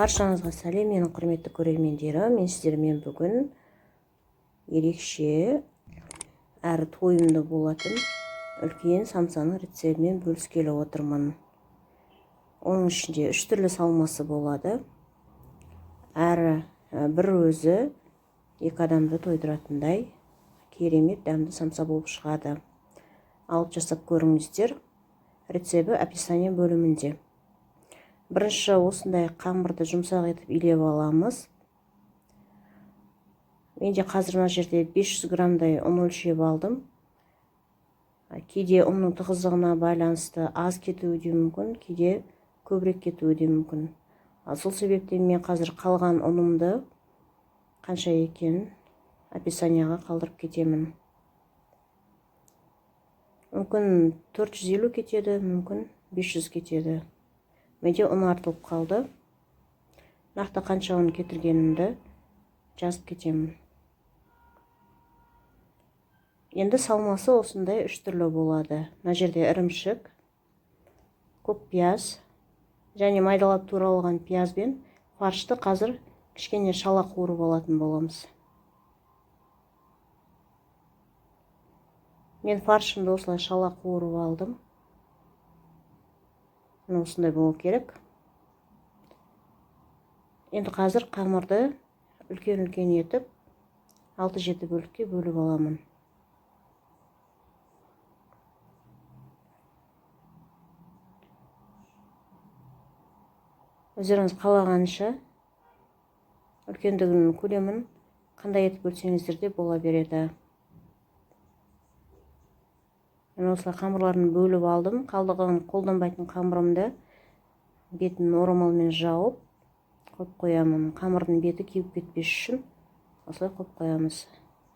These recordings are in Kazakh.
Баршаңызға сәлем, менің құрметті көрермендерім. Мен сіздермен бүгін ерекше әрі тойымды болатын үлкен самсаның рецептімен бөліскелі отырмын. Оның ішінде 3 түрлі салмасы болады. Әрі бір өзі 2 адамды тойдыратындай керемет дәмді самса болып шығады. Алып жасап көріңіздер. Рецебі описание бөлімінде. Бірінші осындай қамырды жұмсақ етіп илеп аламыз. Менде қазір мына жерде 500 грамдай ұн өлшеп алдым. Кейде ұнның тығыздығына байланысты аз кетуі де мүмкін, кейде көбірек кетуі де мүмкін. Сол себептен мен қазір қалған ұнымды қанша екенін описанияға қалдырып кетемін. Мүмкін 450 кетеді, мүмкін 500 кетеді. Менде ұн артылып қалды. Нақты қанша ұн кетіргенімді жазып кетемін. Енді салмасы осындай 3 түрлі болады. Мына жерде ірімшік, көк пияз және майдалап туралған пияз бен фаршты қазір кішкене шала қуырып алатын боламыз. Мен фаршымды осылай шала қуырып алдым. Осындай болу керек. Енді қазір қамырды үлкен-үлкен етіп 6-7 бөлікке бөліп аламын. Өздеріңіз қалағанша үлкендігінің көлемін қандай етіп бөлсеңіздер де бола береді. Мен осылай қамырларын бөліп алдым. Қалдығын қолданбайтын қамырымды бетін орамалмен жауып қойып қоямын. Қамырдың беті кеуіп кетпес үшін осылай қойып қоямыз.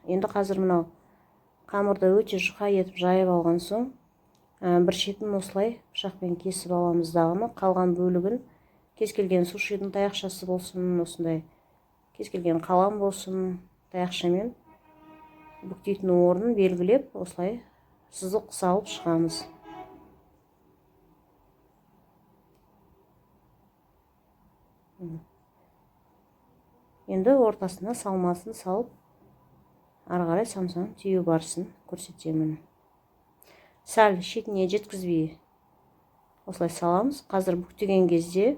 Енді қазір мынау қамырды өте жұқа етіп жайып алған соң, бір шетін осылай пышақпен кесіп аламыз дағыны. Қалған бөлігін кез келген сушидің таяқшасы болсын, осындай кез келген қалам болсын, таяқшамен бүктейтін орнын белгілеп, осылай сызық салып шығамыз. Енді ортасына салмасын салып, ары қарай самсаның түйу барысын көрсетемін. Сәл шетіне жеткізбей осылай саламыз. Қазір бүктеген кезде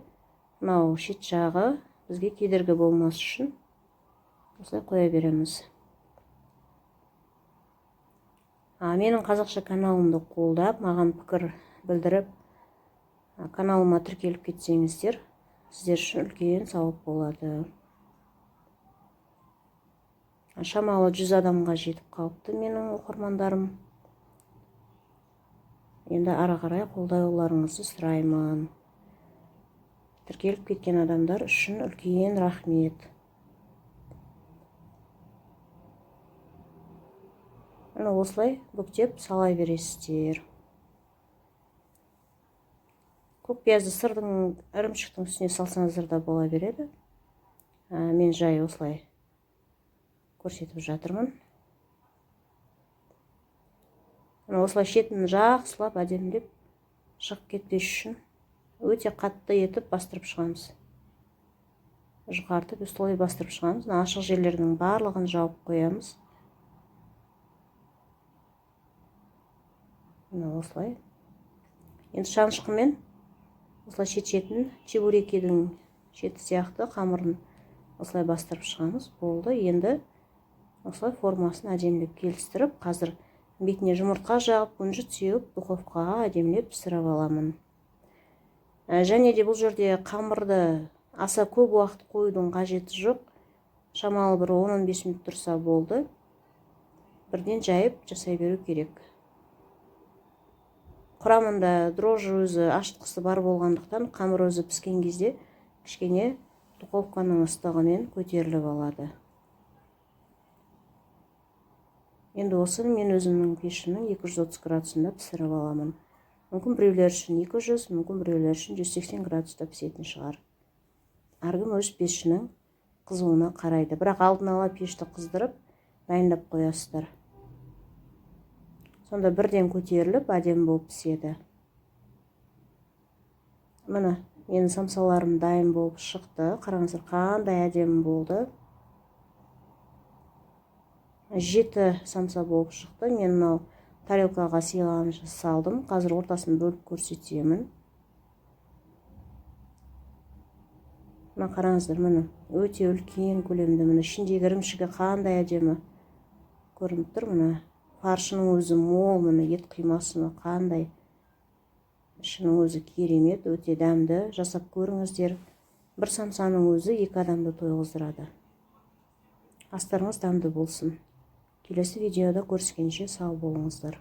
мынау шет жағы бізге кедергі болмас үшін осылай қоя береміз. Менің қазақша каналымды қолдап, маған пікір білдіріп, каналыма тіркеліп кетсеңіздер, сіздер үшін үлкен сауап болады. Шамалы 100 адамға жетіп қалыпты менің оқырмандарым. Енді ары қарай қолдауларыңызды сұраймын. Тіркеліп кеткен адамдар үшін үлкен рахмет. Осылай бүктеп сала бересіздер. Көк пиязды сырдың ірімшіктің үстіне салсаңыздар да бола береді. Мен жай осылай көрсетіп жатырмын. Осылай шетін жақсылап әдемілеп шығып кетпес үшін өте қатты етіп бастырып шығамыз. Жұқартып осылай бастырып шығамыз. Ашық жерлердің барлығын жауып қоямыз. Осылай. Енді шанышқымен осылай шет-шетін чебурекидің шеті сияқты қамырын осылай бастырып шығамыз. Болды. Енді осылай формасын әдемілеп келістіріп, қазір бетіне жұмыртқа жағып, күнжіт сеуіп, духовкаға әдемілеп пісіріп аламын. Және де бұл жерде қамырды аса көп уақыт қоюдың қажеті жоқ. Шамалы бір 10-15 минут тұрса болды. Бірден жайып жасай беру керек. Құрамында дрожжи өзі ашытқысы бар болғандықтан, қамыр өзі піскен кезде кішкене духовканың ыстығымен көтеріліп алады. Енді осы мен өзімнің пешімнің 230 градусында пісіріп аламын. Мүмкін біреулер үшін 200, мүмкін біреулер үшін 180 градуста пісетін шығар. Әркім өз пешінің қызуына қарайды. Бірақ алдын ала пешті қыздырып, дайындап қоясыздар. Сонда бірден көтеріліп, әдемі болып піседі. Міне, Менің самсаларым дайын болып шықты. Қараңыздар, қандай әдемі болды. 7 самса болып шықты. Мен мынау тарелкаға сыйлағанша салдым. Қазір ортасын бөліп көрсетемін. Мына қараңыздар, міне өте үлкен көлемді. Міне ішіндегі ірімшігі қандай әдемі көрініп тұр. Міне фаршының өзі мол, міне ет қимасы қандай. Ішінің өзі керемет, өте дәмді. Жасап көріңіздер. Бір самсаның өзі 2 адамды тойғыздырады. Астарыңыз дәмді болсын. Келесі видеода көріскенше сау болыңыздар.